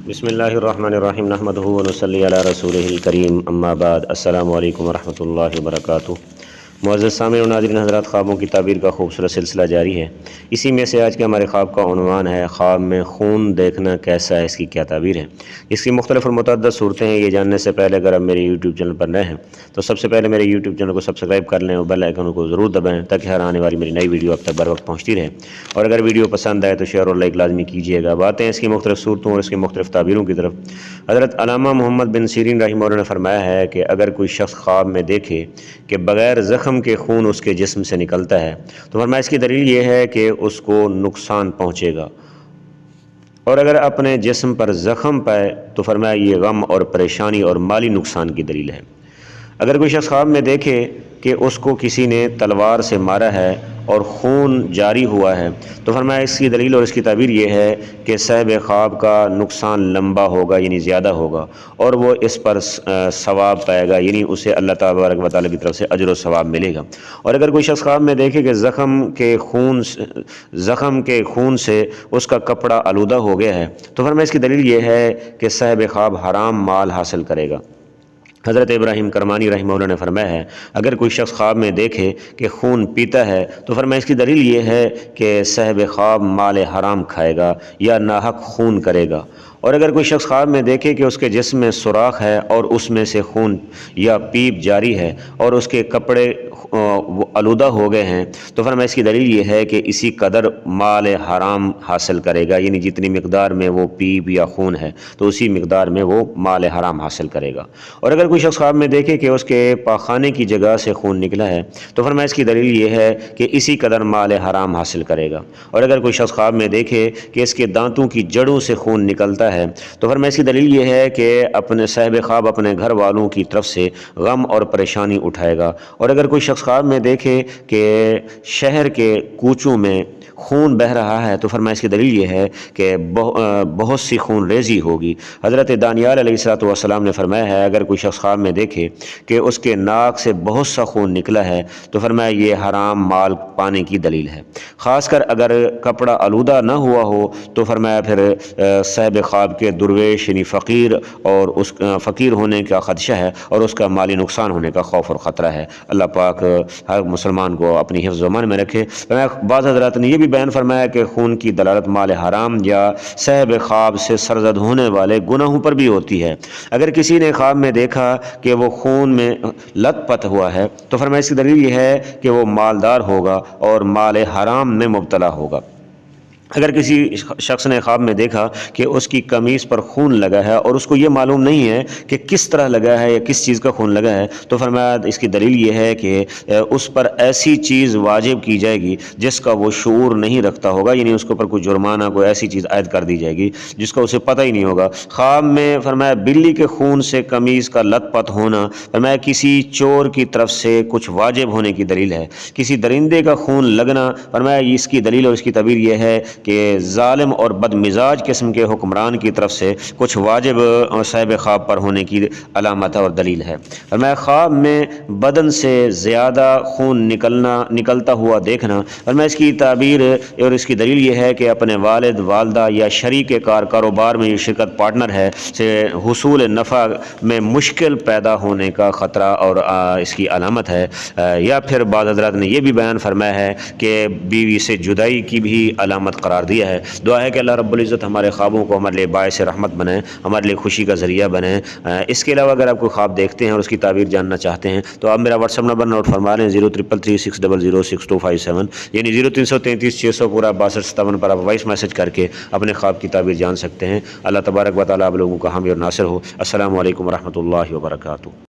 بسم اللہ الرحمن الرحیم نحمدہ ونصلی علی رسولہ الکریم اما بعد السلام علیکم ورحمۃ اللہ وبرکاتہ۔ معزز سامعین و ناظرین حضرات، خوابوں کی تعبیر کا خوبصورت سلسلہ جاری ہے۔ اسی میں سے آج کے ہمارے خواب کا عنوان ہے خواب میں خون دیکھنا کیسا ہے، اس کی کیا تعبیر ہے۔ اس کی مختلف اور متعدد صورتیں ہیں۔ یہ جاننے سے پہلے اگر آپ میرے یوٹیوب چینل پر نئے ہیں تو سب سے پہلے میرے یوٹیوب چینل کو سبسکرائب کر لیں اور بیل آئیکن کو ضرور دبائیں تاکہ ہر آنے والی میری نئی ویڈیو اب تک بر وقت پہنچتی رہے۔ اور اگر ویڈیو پسند آئے تو شیئر اور لائک لازمی کیجیے گا۔ باتیں اس کی مختلف صورتوں اور اس کی مختلف تعبیروں کی طرف۔ حضرت علامہ محمد بن سیرین رحمہ اللہ نے فرمایا ہے کہ اگر کوئی شخص خواب میں دیکھے کہ بغیر زخم کے خون اس کے جسم سے نکلتا ہے تو فرمایا اس کی دلیل یہ ہے کہ اس کو نقصان پہنچے گا، اور اگر اپنے جسم پر زخم پائے تو فرمایا یہ غم اور پریشانی اور مالی نقصان کی دلیل ہے۔ اگر کوئی شخص خواب میں دیکھے کہ اس کو کسی نے تلوار سے مارا ہے اور خون جاری ہوا ہے تو فرمایا اس کی دلیل اور اس کی تعبیر یہ ہے کہ صاحب خواب کا نقصان لمبا ہوگا، یعنی زیادہ ہوگا، اور وہ اس پر ثواب پائے گا، یعنی اسے اللہ تبارک و تعالیٰ کی طرف سے اجر و ثواب ملے گا۔ اور اگر کوئی شخص خواب میں دیکھے کہ زخم کے خون سے اس کا کپڑا آلودہ ہو گیا ہے تو فرمایا اس کی دلیل یہ ہے کہ صاحب خواب حرام مال حاصل کرے گا۔ حضرت ابراہیم کرمانی رحمہ اللہ نے فرمایا ہے اگر کوئی شخص خواب میں دیکھے کہ خون پیتا ہے تو فرمایا اس کی دلیل یہ ہے کہ صاحب خواب مال حرام کھائے گا یا ناحق خون کرے گا۔ اور اگر کوئی شخص خواب میں دیکھے کہ اس کے جسم میں سوراخ ہے اور اس میں سے خون یا پیپ جاری ہے اور اس کے کپڑے آلودہ ہو گئے ہیں تو فرمایا اس کی دلیل یہ ہے کہ اسی قدر مال حرام حاصل کرے گا، یعنی جتنی مقدار میں وہ پیپ یا خون ہے تو اسی مقدار میں وہ مال حرام حاصل کرے گا۔ اور اگر کوئی شخص خواب میں دیکھے کہ اس کے پاخانے کی جگہ سے خون نکلا ہے تو فرمایا اس کی دلیل یہ ہے کہ اسی قدر مال حرام حاصل کرے گا۔ اور اگر کوئی شخص خواب میں دیکھے کہ اس کے دانتوں کی جڑوں سے خون نکلتا ہے تو فرمایا اس کی دلیل یہ ہے کہ اپنے صاحب خواب اپنے گھر والوں کی طرف سے غم اور پریشانی اٹھائے گا۔ اور اگر کوئی شخص خواب میں دیکھے کہ شہر کے کوچوں میں خون بہہ رہا ہے تو فرمایا اس کی دلیل یہ ہے کہ بہت سی خون ریزی ہوگی۔ حضرت دانیال علیہ السلام نے فرمایا ہے اگر کوئی شخص خواب میں دیکھے کہ اس کے ناک سے بہت سا خون نکلا ہے تو فرمایا یہ حرام مال پانے کی دلیل ہے، خاص کر اگر کپڑا آلودہ نہ ہوا ہو تو فرمایا پھر صاحب خواب کے درویش یعنی فقیر ہونے کا خدشہ ہے اور اس کا مالی نقصان ہونے کا خوف اور خطرہ ہے۔ اللہ پاک ہر مسلمان کو اپنی حفظ و امان میں رکھے۔ بعض حضرات نے یہ بھی بیان فرمایا کہ خون کی دلالت مال حرام یا صاحب خواب سے سرزد ہونے والے گناہوں پر بھی ہوتی ہے۔ اگر کسی نے خواب میں دیکھا کہ وہ خون میں لت پت ہوا ہے تو فرمایا اس کی دلیل یہ ہے کہ وہ مالدار ہوگا اور مال حرام میں مبتلا ہوگا۔ اگر کسی شخص نے خواب میں دیکھا کہ اس کی قمیص پر خون لگا ہے اور اس کو یہ معلوم نہیں ہے کہ کس طرح لگا ہے یا کس چیز کا خون لگا ہے تو فرمایا اس کی دلیل یہ ہے کہ اس پر ایسی چیز واجب کی جائے گی جس کا وہ شعور نہیں رکھتا ہوگا، یعنی اس کے اوپر کوئی جرمانہ کوئی ایسی چیز عائد کر دی جائے گی جس کا اسے پتہ ہی نہیں ہوگا۔ خواب میں فرمایا بلی کے خون سے قمیص کا لت پت ہونا فرمایا کسی چور کی طرف سے کچھ واجب ہونے کی دلیل ہے۔ کسی درندے کا خون لگنا فرمایا اس کی دلیل اور اس کی تعبیر یہ ہے کہ ظالم اور بد مزاج قسم کے حکمران کی طرف سے کچھ واجب صاحب خواب پر ہونے کی علامت اور دلیل ہے۔ فرمایا خواب میں بدن سے زیادہ خون نکلتا ہوا دیکھنا فرمایا اس کی تعبیر اور اس کی دلیل یہ ہے کہ اپنے والد والدہ یا شریک کاروبار میں یہ شرکت پارٹنر ہے سے حصول نفع میں مشکل پیدا ہونے کا خطرہ اور اس کی علامت ہے۔ یا پھر بعض حضرات نے یہ بھی بیان فرمایا ہے کہ بیوی سے جدائی کی بھی علامت قرار دیا ہے۔ دعا ہے کہ اللہ رب العزت ہمارے خوابوں کو ہمارے لیے باعث رحمت بنائے، ہمارے لیے خوشی کا ذریعہ بنائے۔ اس کے علاوہ اگر آپ کوئی خواب دیکھتے ہیں اور اس کی تعبیر جاننا چاہتے ہیں تو آپ میرا واٹس ایپ نمبر نوٹ فرما لیں 0333600625 یعنی 033360 پورا 6257 پر آپ وائس میسج کر کے اپنے خواب کی تعبیر جان سکتے ہیں۔ اللہ تبارک و تعالیٰ آپ لوگوں کا حامی اور ناصر ہو۔ السلام علیکم ورحمۃ اللہ وبرکاتہ۔